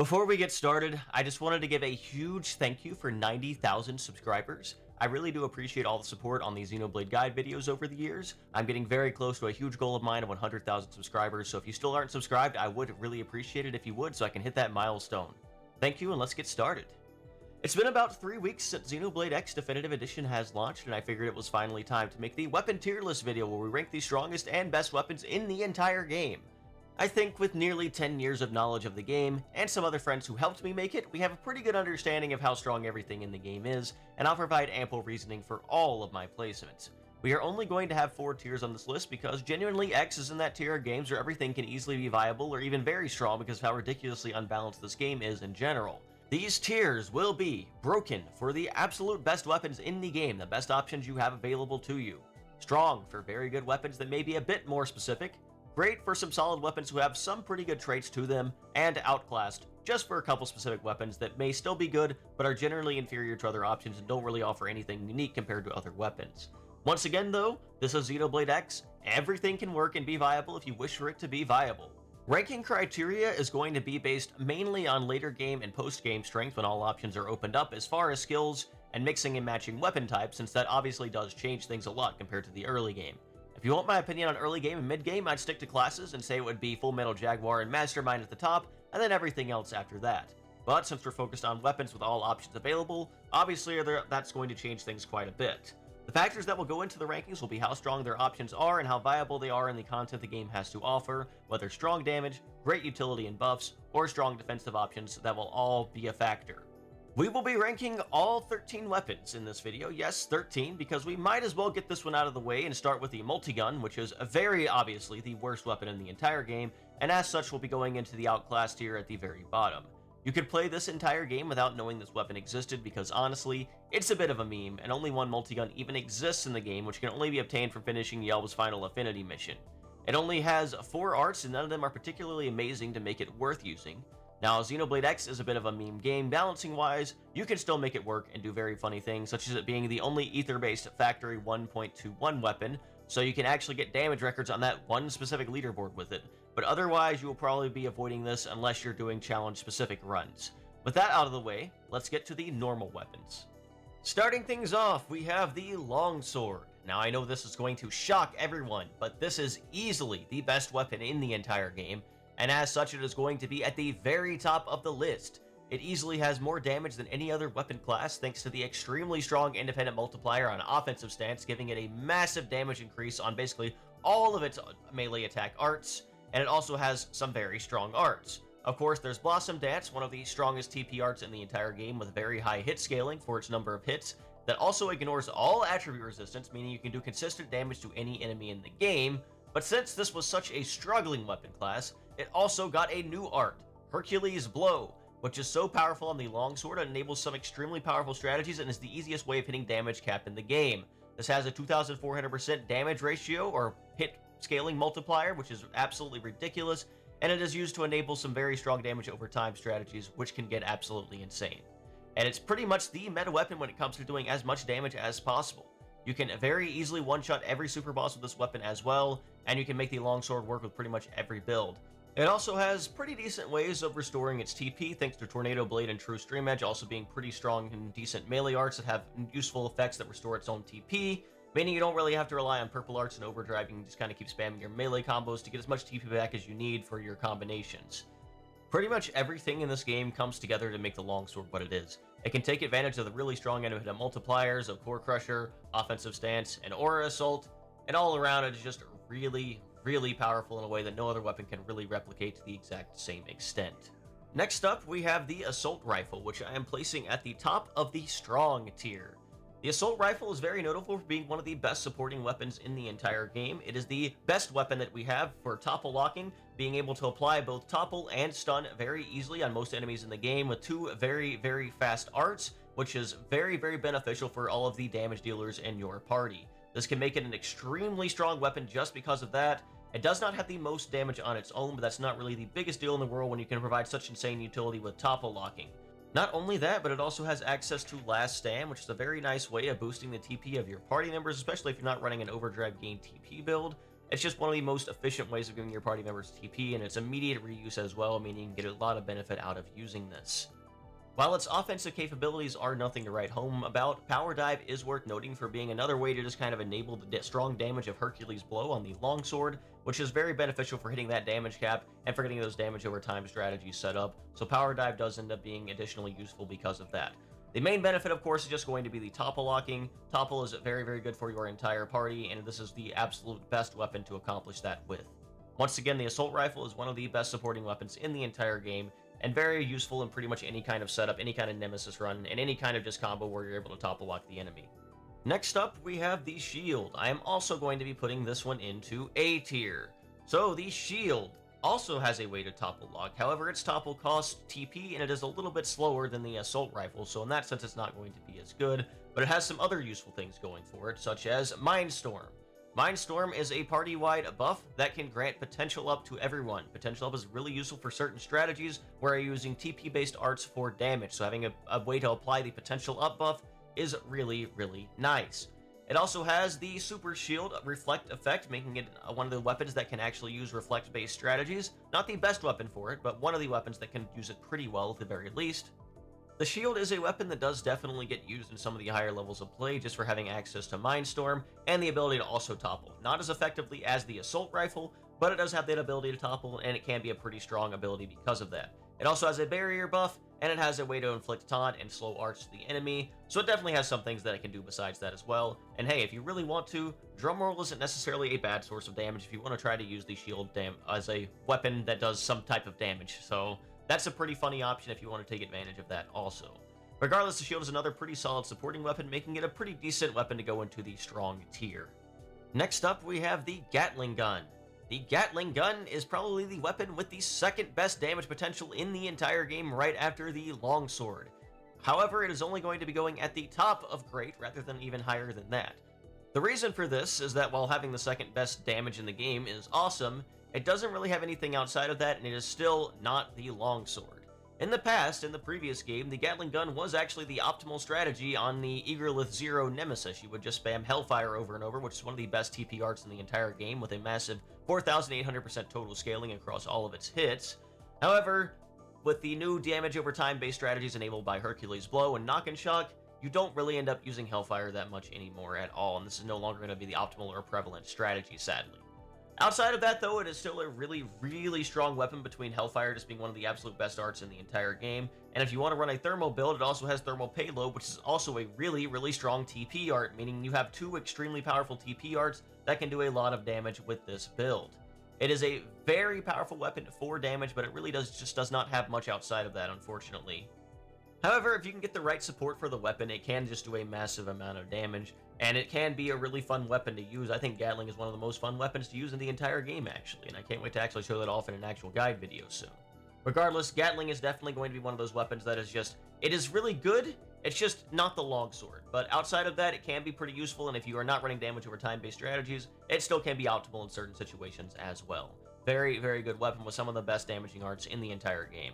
Before we get started, I just wanted to give a huge thank you for 90,000 subscribers. I really do appreciate all the support on these Xenoblade Guide videos over the years. I'm getting very close to a huge goal of mine of 100,000 subscribers, so if you still aren't subscribed, I would really appreciate it if you would so I can hit that milestone. Thank you, and let's get started. It's been about 3 weeks since Xenoblade X Definitive Edition has launched, and I figured it was finally time to make the weapon tier list video where we rank the strongest and best weapons in the entire game. I think with nearly 10 years of knowledge of the game, and some other friends who helped me make it, we have a pretty good understanding of how strong everything in the game is, and I'll provide ample reasoning for all of my placements. We are only going to have 4 tiers on this list because genuinely X is in that tier of games where everything can easily be viable or even very strong because of how ridiculously unbalanced this game is in general. These tiers will be broken for the absolute best weapons in the game, the best options you have available to you. Strong for very good weapons that may be a bit more specific. Great for some solid weapons who have some pretty good traits to them, and outclassed just for a couple specific weapons that may still be good, but are generally inferior to other options and don't really offer anything unique compared to other weapons. Once again though, this is Xenoblade X. Everything can work and be viable if you wish for it to be viable. Ranking criteria is going to be based mainly on later game and post-game strength when all options are opened up as far as skills and mixing and matching weapon types, since that obviously does change things a lot compared to the early game. If you want my opinion on early game and mid game, I'd stick to classes and say it would be Full Metal Jaguar and Mastermind at the top, and then everything else after that. But since we're focused on weapons with all options available, obviously that's going to change things quite a bit. The factors that will go into the rankings will be how strong their options are and how viable they are in the content the game has to offer, whether strong damage, great utility and buffs, or strong defensive options that will all be a factor. We will be ranking all 13 weapons in this video. Yes, 13, because we might as well get this one out of the way and start with the Multigun, which is very obviously the worst weapon in the entire game, and as such will be going into the outclassed tier at the very bottom. You could play this entire game without knowing this weapon existed because honestly, it's a bit of a meme, and only one Multigun even exists in the game, which can only be obtained from finishing Yelb's final Affinity mission. It only has 4 arts, and none of them are particularly amazing to make it worth using. Now, Xenoblade X is a bit of a meme game. Balancing-wise, you can still make it work and do very funny things, such as it being the only ether-based factory 1.21 weapon, so you can actually get damage records on that one specific leaderboard with it. But otherwise, you will probably be avoiding this unless you're doing challenge-specific runs. With that out of the way, let's get to the normal weapons. Starting things off, we have the Longsword. Now, I know this is going to shock everyone, but this is easily the best weapon in the entire game, and as such it is going to be at the very top of the list. It easily has more damage than any other weapon class thanks to the extremely strong independent multiplier on offensive stance, giving it a massive damage increase on basically all of its melee attack arts, and it also has some very strong arts. Of course, there's Blossom Dance, one of the strongest TP arts in the entire game with very high hit scaling for its number of hits, that also ignores all attribute resistance, meaning you can do consistent damage to any enemy in the game. But since this was such a struggling weapon class, it also got a new art, Hercules Blow, which is so powerful on the Longsword it enables some extremely powerful strategies and is the easiest way of hitting damage cap in the game. This has a 2,400% damage ratio or hit scaling multiplier, which is absolutely ridiculous, and it is used to enable some very strong damage over time strategies, which can get absolutely insane. And it's pretty much the meta weapon when it comes to doing as much damage as possible. You can very easily one-shot every super boss with this weapon as well, and you can make the Longsword work with pretty much every build. It also has pretty decent ways of restoring its TP thanks to Tornado Blade and True Stream Edge also being pretty strong and decent melee arts that have useful effects that restore its own TP, meaning you don't really have to rely on purple arts and overdrive. You can just kind of keep spamming your melee combos to get as much TP back as you need for your combinations. Pretty much everything in this game comes together to make the Longsword what it is. It can take advantage of the really strong independent multipliers of Core Crusher, Offensive Stance, and Aura Assault, and all around it is just really powerful in a way that no other weapon can really replicate to the exact same extent. Next up, we have the Assault Rifle, which I am placing at the top of the strong tier. The Assault Rifle is very notable for being one of the best supporting weapons in the entire game. It is the best weapon that we have for topple locking, being able to apply both topple and stun very easily on most enemies in the game with 2 very fast arts, which is very beneficial for all of the damage dealers in your party. This can make it an extremely strong weapon just because of that. It does not have the most damage on its own, but that's not really the biggest deal in the world when you can provide such insane utility with topple locking. Not only that, but it also has access to Last Stand, which is a very nice way of boosting the TP of your party members, especially if you're not running an overdrive gain TP build. It's just one of the most efficient ways of giving your party members TP, and it's immediate reuse as well, meaning you get a lot of benefit out of using this. While its offensive capabilities are nothing to write home about, Power Dive is worth noting for being another way to just kind of enable the strong damage of Hercules' Blow on the Longsword, which is very beneficial for hitting that damage cap and for getting those damage over time strategies set up, so Power Dive does end up being additionally useful because of that. The main benefit, of course, is just going to be the topple locking. Topple is very, very good for your entire party, and this is the absolute best weapon to accomplish that with. Once again, the Assault Rifle is one of the best supporting weapons in the entire game, and very useful in pretty much any kind of setup, any kind of Nemesis run, and any kind of just combo where you're able to topple lock the enemy. Next up, we have the Shield. I am also going to be putting this one into A tier. So, the Shield also has a way to topple lock. However, its topple costs TP, and it is a little bit slower than the Assault Rifle, so in that sense it's not going to be as good, but it has some other useful things going for it, such as Mindstorm. Mindstorm is a party-wide buff that can grant potential up to everyone. Potential up is really useful for certain strategies where you're using TP-based arts for damage, so having a way to apply the potential up buff is really, really nice. It also has the Super Shield Reflect effect, making it one of the weapons that can actually use Reflect-based strategies. Not the best weapon for it, but one of the weapons that can use it pretty well at the very least. The Shield is a weapon that does definitely get used in some of the higher levels of play just for having access to Mindstorm and the ability to also topple. Not as effectively as the Assault Rifle, but it does have that ability to topple, and it can be a pretty strong ability because of that. It also has a barrier buff, and it has a way to inflict taunt and slow arts to the enemy, so it definitely has some things that it can do besides that as well. And hey, if you really want to, Drumroll isn't necessarily a bad source of damage if you want to try to use the Shield as a weapon that does some type of damage, so that's a pretty funny option if you want to take advantage of that also. Regardless, the Shield is another pretty solid supporting weapon, making it a pretty decent weapon to go into the strong tier. Next up, we have the Gatling Gun. The Gatling Gun is probably the weapon with the second best damage potential in the entire game right after the Longsword. However, it is only going to be going at the top of great rather than even higher than that. The reason for this is that while having the second best damage in the game is awesome, it doesn't really have anything outside of that, and it is still not the Longsword. In the past, in the previous game, the Gatling Gun was actually the optimal strategy on the Eagerlith Zero Nemesis. You would just spam Hellfire over and over, which is one of the best TP arts in the entire game, with a massive 4,800% total scaling across all of its hits. However, with the new damage over time based strategies enabled by Hercules' Blow and Knock and Shock, you don't really end up using Hellfire that much anymore at all, and this is no longer going to be the optimal or prevalent strategy, sadly. Outside of that, though, it is still a really, really strong weapon, between Hellfire just being one of the absolute best arts in the entire game. And if you want to run a thermal build, it also has Thermal Payload, which is also a really, really strong TP art, meaning you have two extremely powerful TP arts that can do a lot of damage with this build. It is a very powerful weapon for damage, but it really just does not have much outside of that, unfortunately. However, if you can get the right support for the weapon, it can just do a massive amount of damage, and it can be a really fun weapon to use. I think Gatling is one of the most fun weapons to use in the entire game, actually, and I can't wait to actually show that off in an actual guide video soon. Regardless, Gatling is definitely going to be one of those weapons that is just, it is really good, it's just not the Longsword. But outside of that, it can be pretty useful, and if you are not running damage over time-based strategies, it still can be optimal in certain situations as well. Very, very good weapon with some of the best damaging arts in the entire game.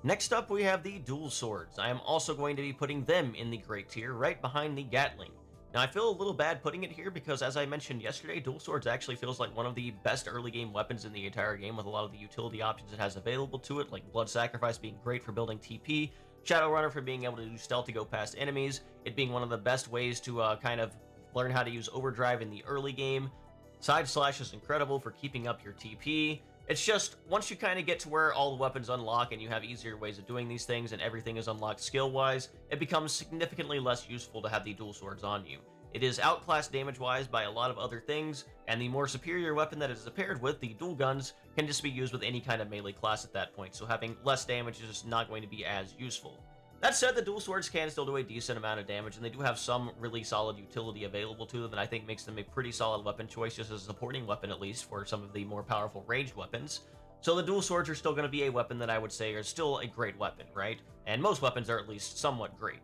Next up, we have the Dual Swords. I am also going to be putting them in the Great tier, right behind the Gatling. Now, I feel a little bad putting it here because, as I mentioned yesterday, Dual Swords actually feels like one of the best early game weapons in the entire game, with a lot of the utility options it has available to it, like Blood Sacrifice being great for building TP, Shadowrunner for being able to do stealth to go past enemies, it being one of the best ways to kind of learn how to use Overdrive in the early game. Side Slash is incredible for keeping up your TP. It's just, once you kind of get to where all the weapons unlock and you have easier ways of doing these things and everything is unlocked skill-wise, it becomes significantly less useful to have the Dual Swords on you. It is outclassed damage-wise by a lot of other things, and the more superior weapon that it is paired with, the Dual Guns, can just be used with any kind of melee class at that point, so having less damage is just not going to be as useful. That said, the Dual Swords can still do a decent amount of damage, and they do have some really solid utility available to them that I think makes them a pretty solid weapon choice, just as a supporting weapon at least, for some of the more powerful ranged weapons. So the Dual Swords are still going to be a weapon that I would say are still a great weapon, right? And most weapons are at least somewhat great.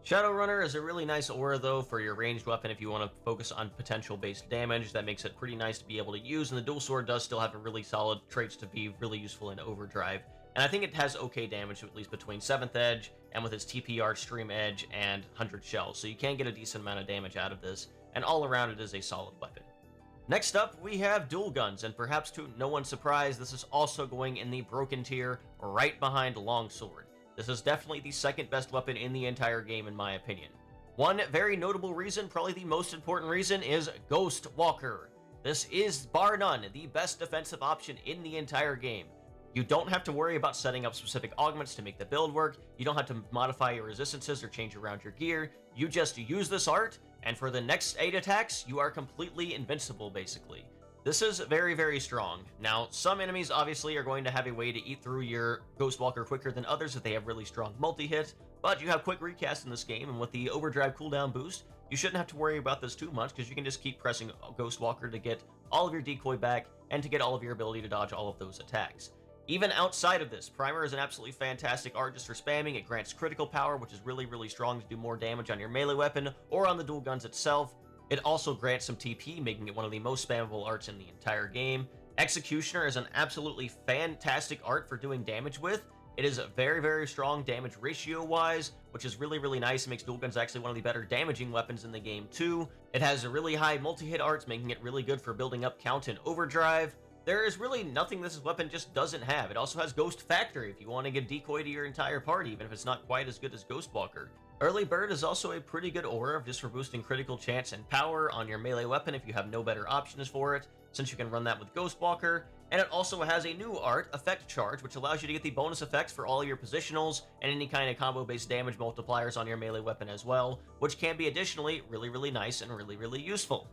Shadowrunner is a really nice aura, though, for your ranged weapon if you want to focus on potential-based damage. That makes it pretty nice to be able to use, and the Dual Sword does still have a really solid traits to be really useful in Overdrive. And I think it has okay damage, at least between 7th Edge, and with its TPR Stream Edge, and 100 Shells, so you can get a decent amount of damage out of this, and all around it is a solid weapon. Next up, we have dual guns, and perhaps to no one's surprise, this is also going in the broken tier, right behind Longsword. This is definitely the second best weapon in the entire game, in my opinion. One very notable reason, probably the most important reason, is Ghost Walker. This is, bar none, the best defensive option in the entire game. You don't have to worry about setting up specific augments to make the build work, you don't have to modify your resistances or change around your gear, you just use this art, and for the next 8 attacks, you are completely invincible, basically. This is very, very strong. Now, some enemies obviously are going to have a way to eat through your Ghost Walker quicker than others if they have really strong multi-hit, but you have quick recast in this game, and with the overdrive cooldown boost, you shouldn't have to worry about this too much, because you can just keep pressing Ghost Walker to get all of your decoy back, and to get all of your ability to dodge all of those attacks. Even outside of this, Primer is an absolutely fantastic art just for spamming. It grants critical power, which is really, really strong to do more damage on your melee weapon or on the dual guns itself. It also grants some TP, making it one of the most spammable arts in the entire game. Executioner is an absolutely fantastic art for doing damage with. It is very, very strong damage ratio-wise, which is really, really nice. It makes dual guns actually one of the better damaging weapons in the game, too. It has a really high multi-hit arts, making it really good for building up count and overdrive. There is really nothing this weapon just doesn't have. It also has Ghost Factory if you want to give decoy to your entire party, even if it's not quite as good as Ghost Walker. Early Bird is also a pretty good aura just for boosting critical chance and power on your melee weapon if you have no better options for it, since you can run that with Ghost Walker. And it also has a new art, Effect Charge, which allows you to get the bonus effects for all your positionals and any kind of combo-based damage multipliers on your melee weapon as well, which can be additionally really, really nice and really, really useful.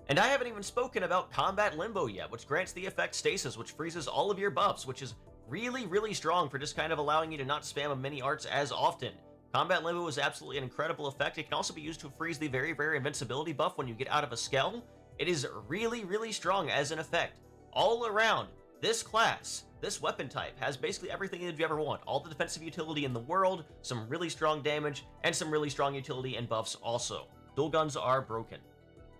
And I haven't even spoken about Combat Limbo yet, which grants the effect Stasis, which freezes all of your buffs, which is really, really strong for just kind of allowing you to not spam many arts as often. Combat Limbo is absolutely an incredible effect. It can also be used to freeze the very, very invincibility buff when you get out of a Skell. It is really, really strong as an effect. All around, this class, this weapon type, has basically everything that you ever want. All the defensive utility in the world, some really strong damage, and some really strong utility and buffs also. Dual guns are broken.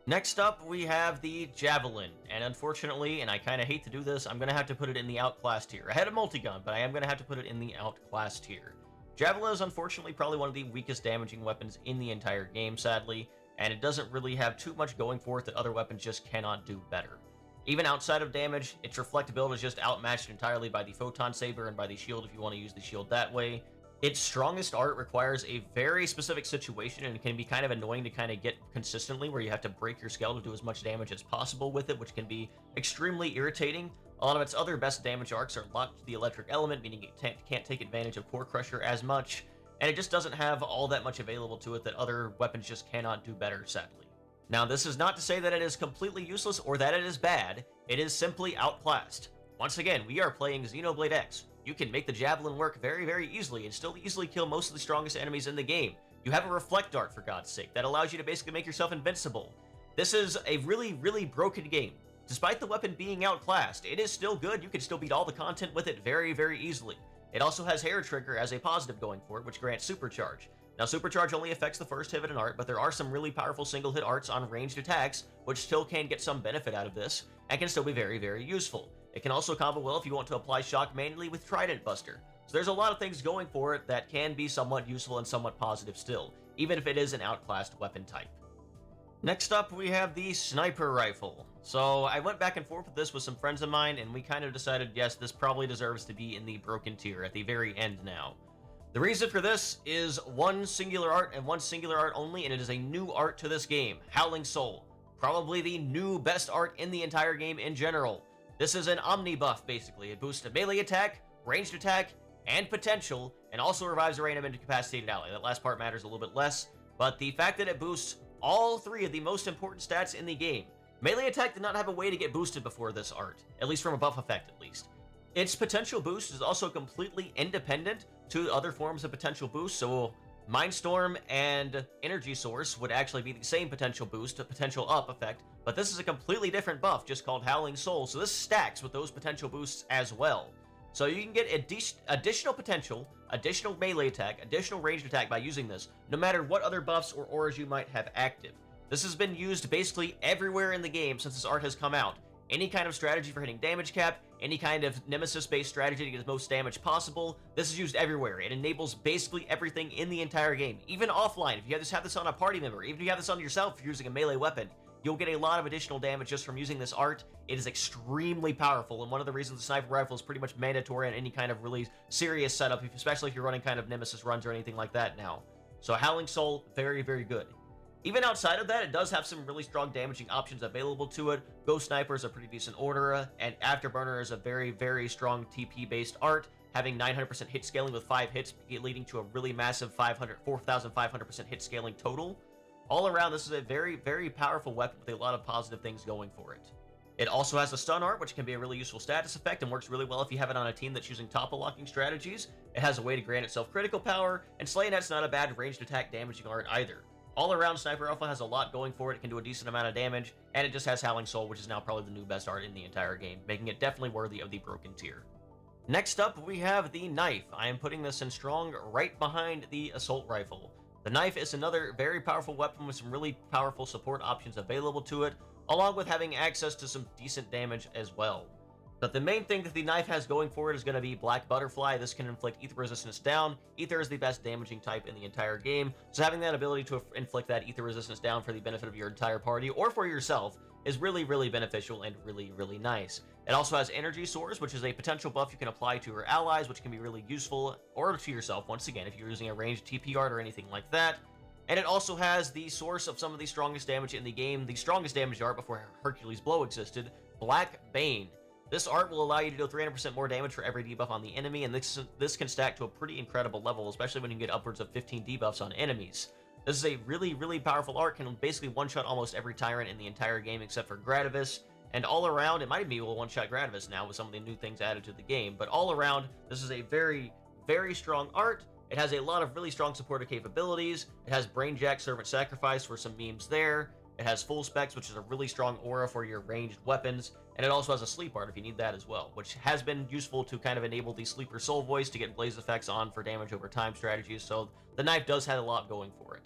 Next up, we have the Javelin, and unfortunately, and I kind of hate to do this, I'm going to have to put it in the outclass tier. I had a Multigun, but I am going to have to put it in the outclass tier. Javelin is unfortunately probably one of the weakest damaging weapons in the entire game, sadly, and it doesn't really have too much going for it that other weapons just cannot do better. Even outside of damage, its reflectability is just outmatched entirely by the Photon Saber and by the shield if you want to use the shield that way. Its strongest art requires a very specific situation, and it can be kind of annoying to kind of get consistently, where you have to break your Skell to do as much damage as possible with it, which can be extremely irritating. A lot of its other best damage arcs are locked to the electric element, meaning it can't take advantage of Core Crusher as much, and it just doesn't have all that much available to it that other weapons just cannot do better, sadly. Now, this is not to say that it is completely useless or that it is bad. It is simply outclassed. Once again, we are playing Xenoblade X. You can make the Javelin work very, very easily and still easily kill most of the strongest enemies in the game. You have a Reflect Dart, for God's sake, that allows you to basically make yourself invincible. This is a really, really broken game. Despite the weapon being outclassed, it is still good. You can still beat all the content with it very, very easily. It also has Hair Trigger as a positive going for it, which grants Supercharge. Now, Supercharge only affects the first hit of an art, but there are some really powerful single-hit arts on ranged attacks, which still can get some benefit out of this, and can still be very, very useful. It can also combo well if you want to apply Shock manually with Trident Buster. So there's a lot of things going for it that can be somewhat useful and somewhat positive still, even if it is an outclassed weapon type. Next up, we have the Sniper Rifle. So I went back and forth with this with some friends of mine, and we kind of decided, yes, this probably deserves to be in the broken tier at the very end now. The reason for this is one singular art and one singular art only, and it is a new art to this game, Howling Soul. Probably the new best art in the entire game in general. This is an Omni buff, basically. It boosts a melee attack, ranged attack, and potential, and also revives a random incapacitated ally. That last part matters a little bit less, but the fact that it boosts all three of the most important stats in the game. Melee attack did not have a way to get boosted before this art, at least from a buff effect at least. Its potential boost is also completely independent to other forms of potential boost, so Mindstorm and Energy Source would actually be the same potential boost, a potential up effect, but this is a completely different buff just called Howling Soul, so this stacks with those potential boosts as well. So you can get additional potential, additional melee attack, additional ranged attack by using this, no matter what other buffs or auras you might have active. This has been used basically everywhere in the game since this art has come out. Any kind of strategy for hitting damage cap, any kind of nemesis-based strategy to get the most damage possible, this is used everywhere. It enables basically everything in the entire game, even offline. If you have this on a party member, even if you have this on yourself if you're using a melee weapon, you'll get a lot of additional damage just from using this art. It is extremely powerful, and one of the reasons the sniper rifle is pretty much mandatory in any kind of really serious setup, especially if you're running kind of Nemesis runs or anything like that now. So Howling Soul, very, very good. Even outside of that, it does have some really strong damaging options available to it. Ghost Sniper is a pretty decent order, and Afterburner is a very, very strong TP-based art, having 900% hit scaling with 5 hits, leading to a really massive 4,500% hit scaling total. All around, this is a very, very powerful weapon with a lot of positive things going for it. It also has a stun art, which can be a really useful status effect and works really well if you have it on a team that's using topple locking strategies. It has a way to grant itself critical power, and Slayonette's not a bad ranged attack damaging art either. All around, Sniper Alpha has a lot going for it. It can do a decent amount of damage, and it just has Howling Soul, which is now probably the new best art in the entire game, making it definitely worthy of the broken tier. Next up, we have the Knife. I am putting this in strong right behind the Assault Rifle. The Knife is another very powerful weapon with some really powerful support options available to it, along with having access to some decent damage as well. But the main thing that the Knife has going for it is going to be Black Butterfly. This can inflict Ether Resistance down. Ether is the best damaging type in the entire game, so having that ability to inflict that Ether Resistance down for the benefit of your entire party, or for yourself, is really, really beneficial and really, really nice. It also has Energy Source, which is a potential buff you can apply to your allies, which can be really useful, or to yourself, once again, if you're using a ranged TP art or anything like that. And it also has the source of some of the strongest damage in the game, the strongest damage art before Hercules Blow existed, Black Bane. This art will allow you to deal 300% more damage for every debuff on the enemy, and this can stack to a pretty incredible level, especially when you get upwards of 15 debuffs on enemies. This is a really, really powerful art, can basically one-shot almost every tyrant in the entire game except for Gradivis, and all around, it might even be able to one-shot Gradivis now with some of the new things added to the game, but all around, this is a very, very strong art. It has a lot of really strong supportive capabilities. It has Brainjack Servant Sacrifice for some memes there. It has Full Specs, which is a really strong aura for your ranged weapons, and it also has a sleep art if you need that as well, which has been useful to kind of enable the Sleeper Soul Voice to get blaze effects on for damage over time strategies, so the Knife does have a lot going for it.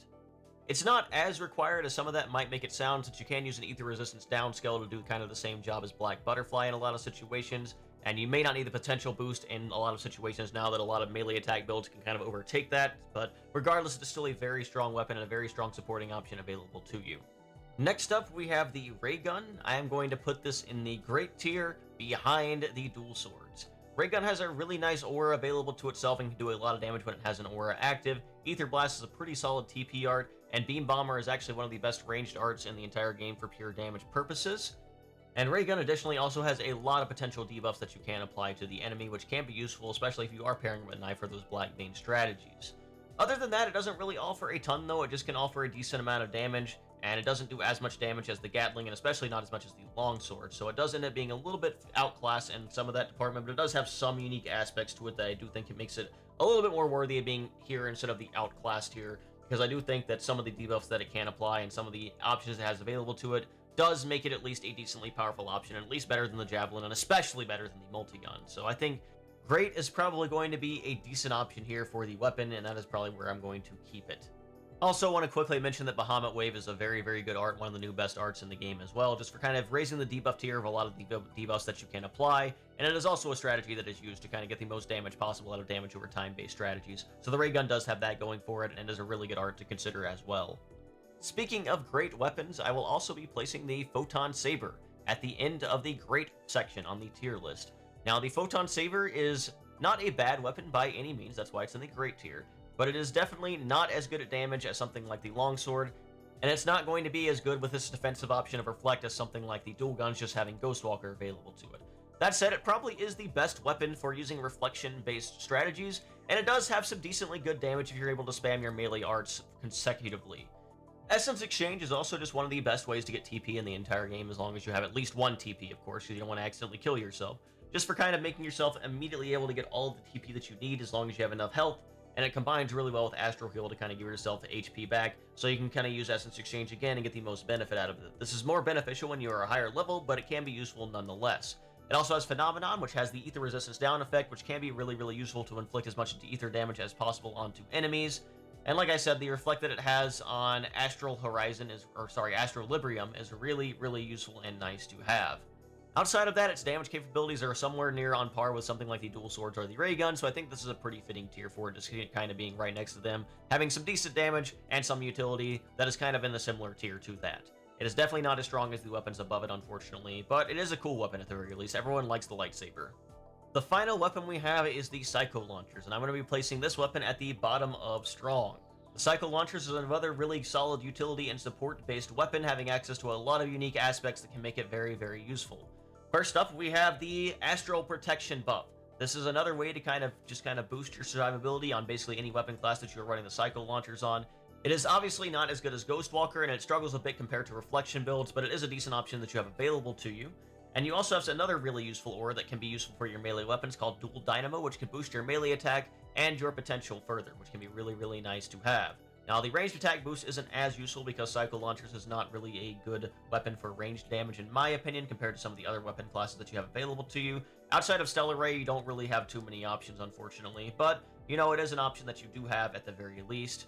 It's not as required as some of that might make it sound, since you can use an Ether Resistance down skill to do kind of the same job as Black Butterfly in a lot of situations, and you may not need the potential boost in a lot of situations now that a lot of melee attack builds can kind of overtake that, but regardless, it's still a very strong weapon and a very strong supporting option available to you. Next up, we have the Raygun. I am going to put this in the great tier behind the dual swords. Raygun has a really nice aura available to itself and can do a lot of damage when it has an aura active. Ether Blast is a pretty solid TP art, and Beam Bomber is actually one of the best ranged arts in the entire game for pure damage purposes. And Raygun additionally also has a lot of potential debuffs that you can apply to the enemy, which can be useful, especially if you are pairing with a Knife for those Black Bane strategies. Other than that, it doesn't really offer a ton though. It just can offer a decent amount of damage, and it doesn't do as much damage as the Gatling, and especially not as much as the Longsword, so it does end up being a little bit outclassed in some of that department, but it does have some unique aspects to it that I do think it makes it a little bit more worthy of being here instead of the outclassed here, because I do think that some of the debuffs that it can apply and some of the options it has available to it does make it at least a decently powerful option, and at least better than the Javelin, and especially better than the Multigun. So I think Great is probably going to be a decent option here for the weapon, and that is probably where I'm going to keep it. Also want to quickly mention that Bahamut Wave is a very, very good art, one of the new best arts in the game as well, just for kind of raising the debuff tier of a lot of the debuffs that you can apply, and it is also a strategy that is used to kind of get the most damage possible out of damage over time-based strategies. So the Raygun does have that going for it, and is a really good art to consider as well. Speaking of great weapons, I will also be placing the Photon Saber at the end of the great section on the tier list. Now, the Photon Saber is not a bad weapon by any means, that's why it's in the great tier, but it is definitely not as good at damage as something like the Longsword, and it's not going to be as good with this defensive option of Reflect as something like the Dual Guns just having Ghostwalker available to it. That said, it probably is the best weapon for using reflection-based strategies, and it does have some decently good damage if you're able to spam your melee arts consecutively. Essence Exchange is also just one of the best ways to get TP in the entire game, as long as you have at least one TP, of course, because you don't want to accidentally kill yourself. Just for kind of making yourself immediately able to get all of the TP that you need as long as you have enough health, and it combines really well with Astral Heal to kind of give yourself HP back, so you can kind of use Essence Exchange again and get the most benefit out of it. This is more beneficial when you are a higher level, but it can be useful nonetheless. It also has Phenomenon, which has the Ether Resistance down effect, which can be really, really useful to inflict as much ether damage as possible onto enemies. And like I said, the Reflect that it has on Astral Librium is really, really useful and nice to have. Outside of that, its damage capabilities are somewhere near on par with something like the Dual Swords or the Raygun, so I think this is a pretty fitting tier for it, just kind of being right next to them, having some decent damage and some utility that is kind of in the similar tier to that. It is definitely not as strong as the weapons above it, unfortunately, but it is a cool weapon at the very least. Everyone likes the lightsaber. The final weapon we have is the Psycho Launchers, and I'm going to be placing this weapon at the bottom of Strong. The Psycho Launchers is another really solid utility and support-based weapon, having access to a lot of unique aspects that can make it very, very useful. First up, we have the Astral Protection buff. This is another way to kind of boost your survivability on basically any weapon class that you're running the Psycho Launchers on. It is obviously not as good as Ghostwalker, and it struggles a bit compared to Reflection builds, but it is a decent option that you have available to you. And you also have another really useful aura that can be useful for your melee weapons called Dual Dynamo, which can boost your melee attack and your potential further, which can be really, really nice to have. Now, the ranged attack boost isn't as useful because Psycho Launchers is not really a good weapon for ranged damage, in my opinion, compared to some of the other weapon classes that you have available to you. Outside of Stellar Ray, you don't really have too many options, unfortunately, but, you know, it is an option that you do have at the very least.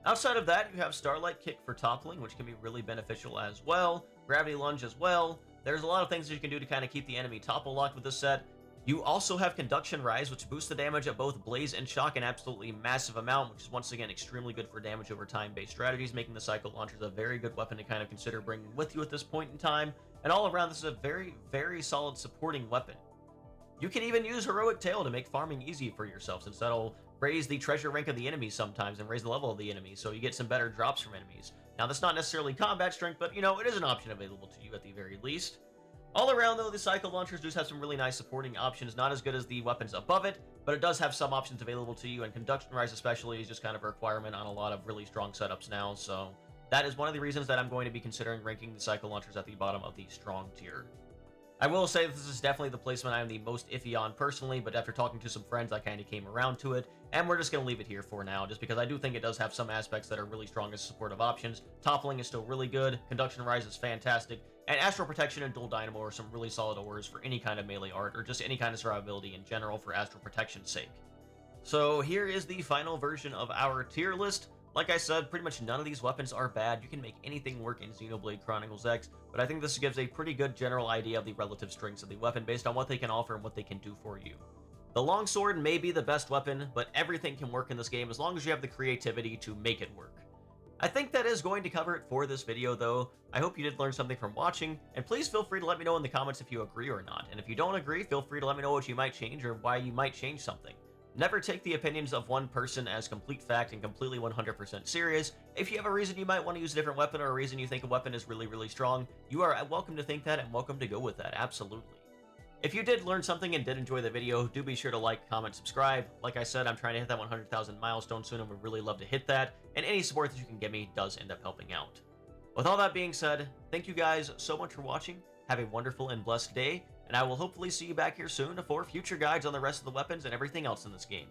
Outside of that, you have Starlight Kick for toppling, which can be really beneficial as well. Gravity Lunge as well. There's a lot of things that you can do to kind of keep the enemy topple locked with this set. You also have Conduction Rise, which boosts the damage of both Blaze and Shock an absolutely massive amount, which is once again extremely good for damage over time-based strategies, making the Psycho Launchers a very good weapon to kind of consider bringing with you at this point in time. And all around, this is a very, very solid supporting weapon. You can even use Heroic Tail to make farming easy for yourself, since that'll raise the treasure rank of the enemies sometimes and raise the level of the enemies, so you get some better drops from enemies. Now, that's not necessarily combat strength, but, you know, it is an option available to you at the very least. All around, though, the Psycho Launchers do have some really nice supporting options, not as good as the weapons above it, but it does have some options available to you, and Conduction Rise especially is just kind of a requirement on a lot of really strong setups now, so that is one of the reasons that I'm going to be considering ranking the Psycho Launchers at the bottom of the strong tier. I will say this is definitely the placement I am the most iffy on personally, but after talking to some friends, I kind of came around to it, and we're just going to leave it here for now, just because I do think it does have some aspects that are really strong as supportive options. Toppling is still really good, Conduction Rise is fantastic, and Astral Protection and Dual Dynamo are some really solid auras for any kind of melee art, or just any kind of survivability in general for Astral Protection's sake. So here is the final version of our tier list. Like I said, pretty much none of these weapons are bad. You can make anything work in Xenoblade Chronicles X, but I think this gives a pretty good general idea of the relative strengths of the weapon based on what they can offer and what they can do for you. The Longsword may be the best weapon, but everything can work in this game as long as you have the creativity to make it work. I think that is going to cover it for this video, though. I hope you did learn something from watching, and please feel free to let me know in the comments if you agree or not. And if you don't agree, feel free to let me know what you might change or why you might change something. Never take the opinions of one person as complete fact and completely 100% serious. If you have a reason you might want to use a different weapon or a reason you think a weapon is really, really strong, you are welcome to think that and welcome to go with that, absolutely. If you did learn something and did enjoy the video, do be sure to like, comment, subscribe. Like I said, I'm trying to hit that 100,000 milestone soon and would really love to hit that, and any support that you can give me does end up helping out. With all that being said, thank you guys so much for watching, have a wonderful and blessed day, and I will hopefully see you back here soon for future guides on the rest of the weapons and everything else in this game.